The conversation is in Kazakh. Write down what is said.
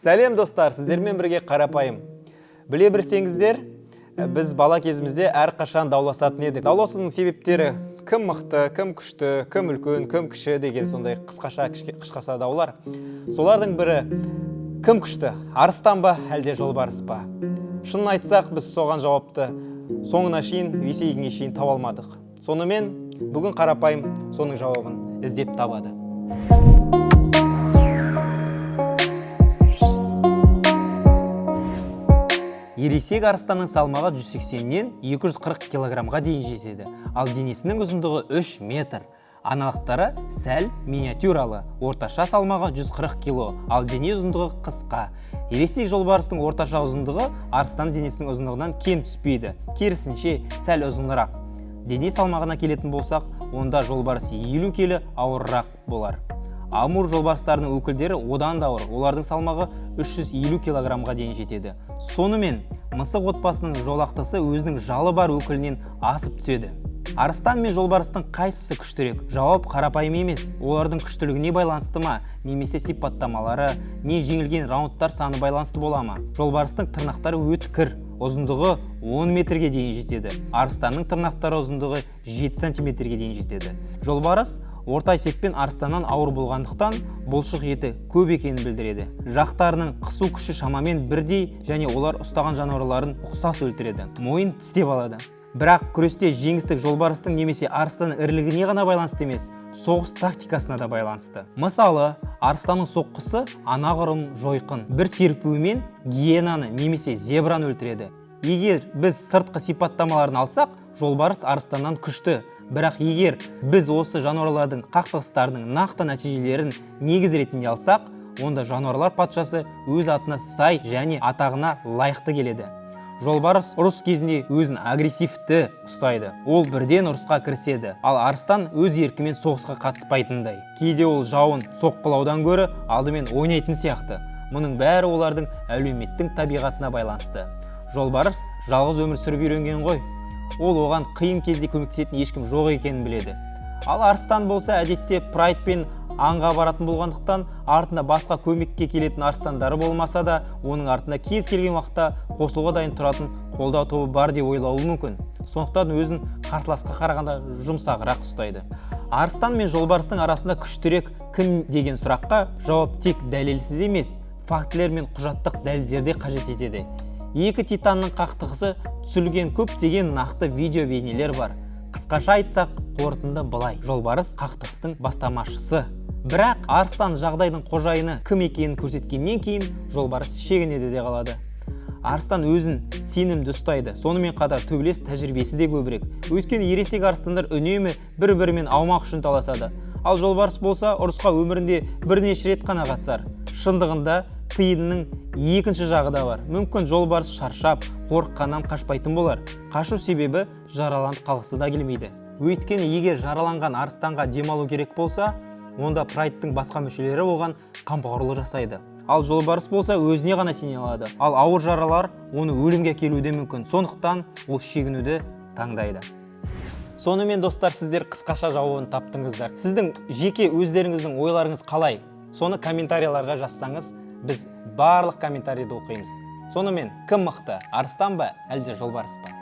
Сәлем достар, сіздермен бірге қарапайым. Біле бірсеңіздер, біз бала кезімізде әрқашан дауласатын едік. Дауласудың себептері кім мықты, кім күшті, кім үлкен, кім кіші деген сондай қысқаша даулар. Солардың бірі кім күшті, арыстан ба, әлде жолбарыс па? Шынын айтсақ, біз соған жауапты соңына шейін, есейгенге шейін таба алмадық. Сонымен бүгін қарапайым соның жауабын іздеп табады. Ересек арыстанның салмағы 180-нен 240 килограммға дейін жетеді, ал денесінің ұзындығы 3 метр. Аналықтары сәл миниатюралы, орташа салмағы 140 кило, ал дене ұзындығы қысқа. Ересек жолбарыстың орташа ұзындығы арыстан денесінің ұзындығынан кем түспейді, керісінше сәл ұзынырақ. Дене салмағына келетін болсақ, онда жолбарыс 50 келі ауырырақ болар. Амур жолбарыстарының өкілдері одан да ауыр, олардың салмағы 350 килограммға дейін жетеді. Сонымен, мысық отбасының жолақтысы өзінің жалы бар өкілінен асып түседі. Арыстан мен жолбарыстың қайсысы күштірек? Жауап қарапайым емес. Олардың күштілігіне байланысты ма, немесе сипаттамалары, не жеңілген раундтар саны байланысты бола ма? Жолбарыстың тырнақтары өткір, ұзындығы 10 метрге дейін жетеді. Арыстанның тырнақтары ұзындығы 7 сантиметрге дейін жетеді. Жолбарыс орта есеппен арыстаннан ауыр болғандықтан бұлшық еті көп екенін білдіреді. Жақтарының қысу күші шамамен бірдей, және олар ұстаған жануарларын ұқсас өлтіреді. Мойын тістеп алады. Бірақ күресте жеңістік жолбарыстың немесе арыстанның ірілігіне ғана байланысты емес, соғыс тактикасына да байланысты. Мысалы, арыстанның соққысы анағұрлым жойқын. Бір серпуімен гиенаны немесе зебраны өлтіреді. Егер біз сыртқы сипаттамаларын алсақ, жолбарыс арыстаннан күшті. Бірақ егер біз осы жануарлардың қақтығыстарының нақты нәтижелерін негіз ретінде алсақ, онда жануарлар патшасы өз атына сай және атағына лайықты келеді. Жолбарыс ұрыс кезінде өзін агрессивті ұстайды. Ол бірден ұрысқа кіріседі, ал арыстан өз еркімен соғысқа қатыспайтындай. Кейде ол жауын соққылаудан гөрі алдымен ойнайтын сияқты. Мұның бәрі олардың әлеуметтің табиғатына байланысты. Жолбарыс жалғыз өмір сүріп үйренген ғой. Ол оған қиын кезде көмектесетін ешкім жоқ екенін біледі. Ал арыстан болса әдетте прайдпен аңға баратын болғандықтан, артында басқа көмекке келетін арыстандары болмаса да, оның артында кез келген уақытта қосылуға дайын тұратын қолдау тобы бар деп ойлауы мүмкін. Сондықтан өзін қарсыласқа қарағанда жұмсағырақ ұстайды. Арыстан мен жолбарыстың арасында күштірек кім деген сұраққа жауап тек дәлелсіз емес, фактілер мен құжаттық дәлелдерде қажет етеді. Екі титанның қақтығысы түсірілген көптеген нақты видео бейнелер бар. Қысқаша айтсақ, қорытынды былай: жолбарыс қақтығыстың бастамашысы. Бірақ арыстан жағдайдың қожайыны кім екенін көрсеткеннен кейін жолбарыс шегінеді де қалады. Арыстан өзін сенімді ұстайды, сонымен қатар төбелес тәжірибесі де көбірек. Өйткені ересек арыстандар үнемі бір-бірімен аумақ үшін таласады. Ал жолбарыс болса ұрысқа өмірінде бірнеше рет қана қатысар. Шындығында тиынның екінші жағы да бар. Мүмкін жолбарыс шаршап, қорыққаннан қашпайтын болар. Қашу себебі жараланып қалғысы да келмейді. Өйткені егер жараланған арыстанға демалу керек болса, онда прайдтың басқа мүшелері оған қамқорлық жасайды. Ал жолбарыс болса өзіне ғана сене алады. Ал ауыр жаралар оны өлімге әкелуі де мүмкін. Сондықтан ол шегінуді таңдайды. Сонымен достар, сіздер қысқаша жауабын таптыңыздар. Сіздің жеке өздеріңіздің ойларыңыз қалай? Соны комментарияларға жазсаңыз, біз барлық комментарийді оқимыз. Сонымен кім мықты, арыстан ба, әлде жолбарыс па?